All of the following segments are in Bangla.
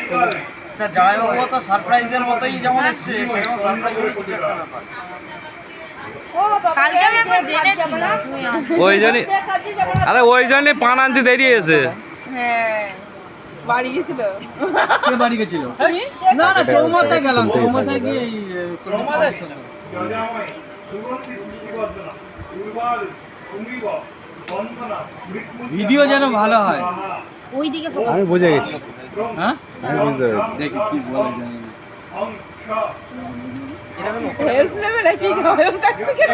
জামাইবাবু তো সারপ্রাইজের মতোই যেমন এসছে সেরকম সারপ্রাইজের কিছু একটা ব্যাপার। কালকে আমি একবার জেনেছিলাম ওই জন্যই, আরে ওই জন্যই পান আনতে দেরি হয়েছে। হ্যাঁ বাড়ি গেছিল। কে বাড়ি গেছিল? না না, চৌমাথায় গেলাম। চৌমাথায় গিয়ে ভিডিও যেন ভালো হয়। ওইদিকে আমি বুঝে গেছি, হ্যাঁ আমি বুঝতে পেরেছি। দেখি কি বলে জানি না। হেল্প নেবে নাকি ওর কাছ থেকে?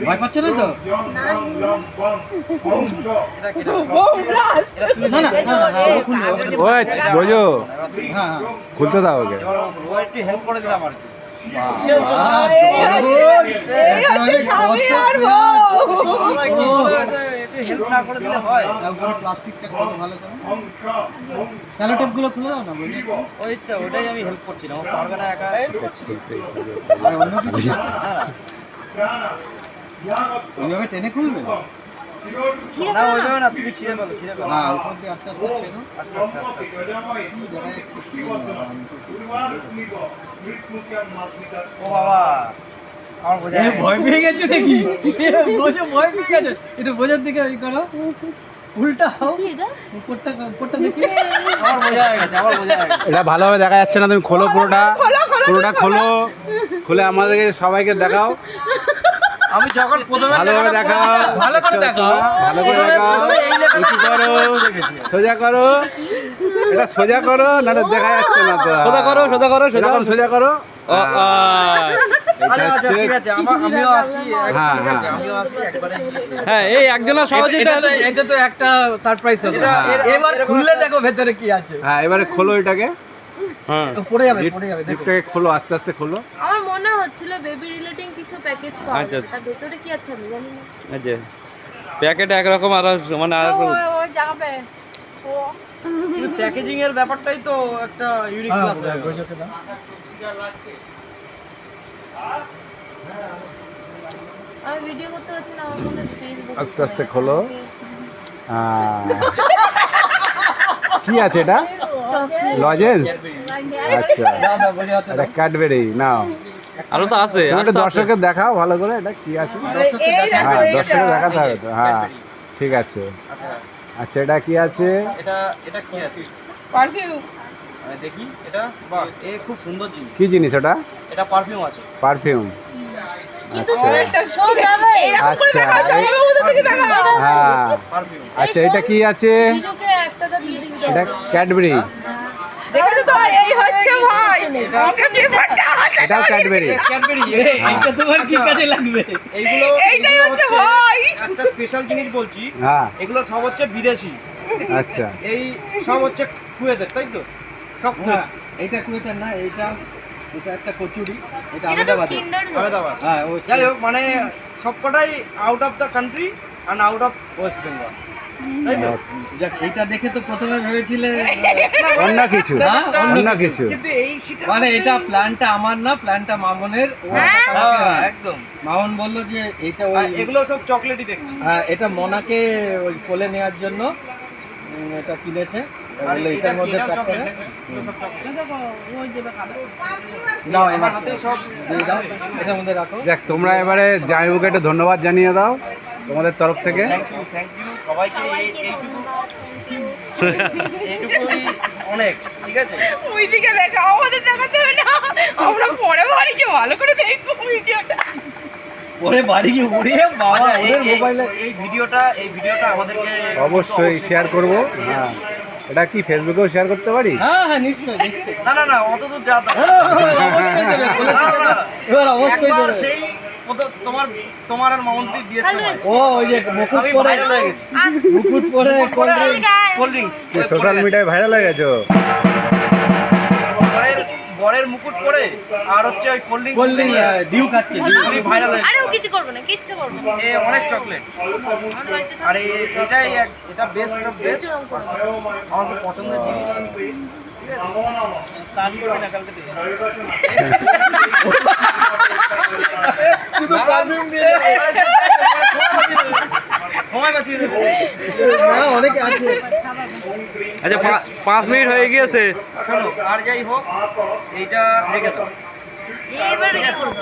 ভয় পাচ্ছ না তো? Bomb blast. না না না না, ও খুলবে, ও খুলবে। ওই বোঝো, হ্যাঁ হ্যাঁ। খুলতে দাও ওকে। ও একটু হেল্প করে দিলাম আর কি। এই হচ্ছে স্বামী আর বউ। একটু হেল্প না করে দিলে হয়। প্লাস্টিকটা কত ভালো করে স্যালোটেপ গুলো খুলে দাও না, বুঝলি? ওই তো ওটাই আমি হেল্প করছিলাম, ও পারবে না একা। আর অন্য কিছু ওইভাবে টেনে খুলবে না ওইভাবে না, তুমি ছিঁড়ে ফেলো, ছিঁড়ে ফেলো। হ্যাঁ, উপর দিয়ে আস্তে আস্তে ছেড়ো। আস্তে আস্তে আস্তে আস্তে। কি দেখা যাচ্ছে কি ও বাবা, আমার বোঝা এ ভয় পেয়ে গেছে নাকি? বোঝো ভয় পেয়ে গেছে। একটু বোঝার দিকে ওই করো, উল্টা হও, উপরটা দেখি। আমার বোঝা হয়ে গেছে, আমার বোঝা হয়ে গেছে। এটা ভালোভাবে দেখা যাচ্ছে না, তুমি খোলো পুরোটা, পুরোটা খোলো, খুলে আমাদেরকে সবাইকে দেখাও, আমি যখন প্রথমে ভালোভাবে দেখাও, ভালো করে দেখাও। ভালো করে দেখাও, উঁচু করো, সোজা করো, এটা সোজা করো, না দেখা যাচ্ছে না তো। সোজা করো, সোজা করো, সোজা এরকম করো। সোজা করো। ও, আচ্ছা আচ্ছা হচ্ছে- ঠিক আছে, আমিও আসি, হ্যাঁ, ঠিক আছে হ্যাঁ। আমিও আসি একবারে। হ্যাঁ, এই একজনের সহযোগিতা হলে এটা তো একটা সারপ্রাইজ হবে। এটা- এবার খুললে দেখো ভেতরে কি আছে। হ্যাঁ, এবারে খোলো এটাকে, হ্যাঁ, পড়ে যাবে, পড়ে যাবে, দেখো। জিপটাকে খোলো, আস্তে আস্তে খোলো। আমার মনে হচ্ছিল বেবি রিলেটিং কিছু প্যাকেজ পাওয়া আচ্ছা। যাবে, তার ভেতরে কি আছে আমি জানি না। এই যে প্যাকেট একরকম আর মানে আর ওই জায়গাতে ও প্যাকেজিং এর ব্যাপারটাই তো একটা ইউনিক হ্যাঁ, ক্লাস। বোঝাতে দাও। আমি ভিডিও করতে পারছি না, আমার মনে ফেসবুক আস্তে আস্তে খোলো। কি আছে এটা? লজেন্স? আচ্ছা, দাও, দাও, বোঝাতে এটা দাও। ক্যাডবেরি নাও। আরো তো আছে, তুমি আরো একটু তো আছে। দর্শকের দেখাও ভালো করে, এটা কি আছে। হ্যাঁ, দর্শকের দেখাতে হবে তো। হ্যাঁ, ঠিক আছে। আচ্ছা, এটা কি আছে? এটা এটা কি আছে? পারফিউম। আমি দেখি এটা, বাহ এ খুব সুন্দর জিনিস। কি জিনিস ওটা? এটা পারফিউম আছে। পারফিউম? কিন্তু সব দাবাই আচ্ছা, হ্যাঁ, পারফিউম আচ্ছা, এটা কি আছে? জিজুকে 1 টাকা দিয়ে দিবি। এটা ক্যাডবেরি? দেখেছো তো এই হচ্ছে ভাই ওকে পেপারটা এটাও ক্যাডবেরি? ক্যাডবেরি এইটা তোমার কি কাজে লাগবে? এইগুলো এইটাই এইগুলো হচ্ছে ভাই। একটা স্পেশাল জিনিস বলছি, হ্যাঁ, এগুলো সব হচ্ছে বিদেশি, আচ্ছা, এই সব হচ্ছে কুয়েতের, তাই তো? সব না, কুয়েত, এটা কুয়েতের না, এটা একটা কচুরি, এটা এটা তো আহমেদাবাদে। কিন্ডার আহমেদাবাদ। হ্যাঁ, ও যাই হোক, মানে সবকটাই out of the country and out of West Bengal, তাই তো? যাক, এইটা দেখে তো প্রথমে ভেবেছিলে অন্য কিছু, হ্যাঁ, অন্য কিছু। কিন্তু এই সেটা মানে এটা প্ল্যানটা আমার না, প্ল্যানটা মামনের। ও আমাকে- হ্যাঁ, একদম। মামন বললো যে এইটা আর ওই এগুলো সব চকলেটই দেখছি। হ্যাঁ, এটা মনাকে ওই কোলে নেওয়ার জন্য এটা কিনেছে। আর বললো এটার মধ্যে এটা প্যাক করে চকলেট, এগুলো সব চকলেট। নাও, আমার হাতে সব দিয়ে দাও, এটার মধ্যে রাখো। যাক, তোমরা এবারে জামাইবাবুকে একটু ধন্যবাদ জানিয়ে দাও তোমাদের তরফ থেকে। থ্যাংক ইউ সবাইকে। এইটুকুই অনেক, ঠিক আছে? ওইদিকে দেখা আমাদের দেখাতে হবে না, আমরা পরে বাড়ি গিয়ে ভালো করে দেখবো ভিডিওটা। পরে বাড়ি গিয়ে উড়ে বাবা আচ্ছা, ওদের মোবাইলে এই ভিডিওটা আমাদেরকে অবশ্যই শেয়ার করব। হ্যাঁ, এটা কি ফেসবুকেও শেয়ার করতে পারি? হ্যাঁ হ্যাঁ, নিশ্চয়ই নিশ্চয়ই। না অত দূর যাওয়া দরকার হ্যাঁ, অবশ্যই দেবে, বলেছি তো। এবার অবশ্যই একবার দেবে। সেই তোমার আর মামন্তির বিয়ের সময় ও ওই যে মুকুট আমি পরে, ভাইরাল হয়ে গেছি। মুকুট পরে পরে কোল্ড কোল্ড ড্রিঙ্কস সোশ্যাল মিডিয়ায় ভাইরাল হয়ে গেছো? বরের মুকুট পরে আর হচ্ছে ওই কোল্ড কোল্ড ড্রিঙ্কস ডিউ খাচ্ছে, ডিউ। ভাইরাল হয়ে আরে ও কিছু করবে না, কিচ্ছু করবে না। এ অনেক চকলেট। আমাদের বাড়িতে তো আর এটা বেস্ট আমার খুব পছন্দের জিনিস, ঠিক আছে? স্টার্ট করবি না কালকে থেকে? শুধু পারফিউম দিয়ে সময় বাঁচিয়ে দেবো। না অনেকে আছে। আচ্ছা 5 মিনিট হয়ে গিয়েছে। শোনো, আর যাই হোক এইটা রেখে দাও। এবার রেখে করবো।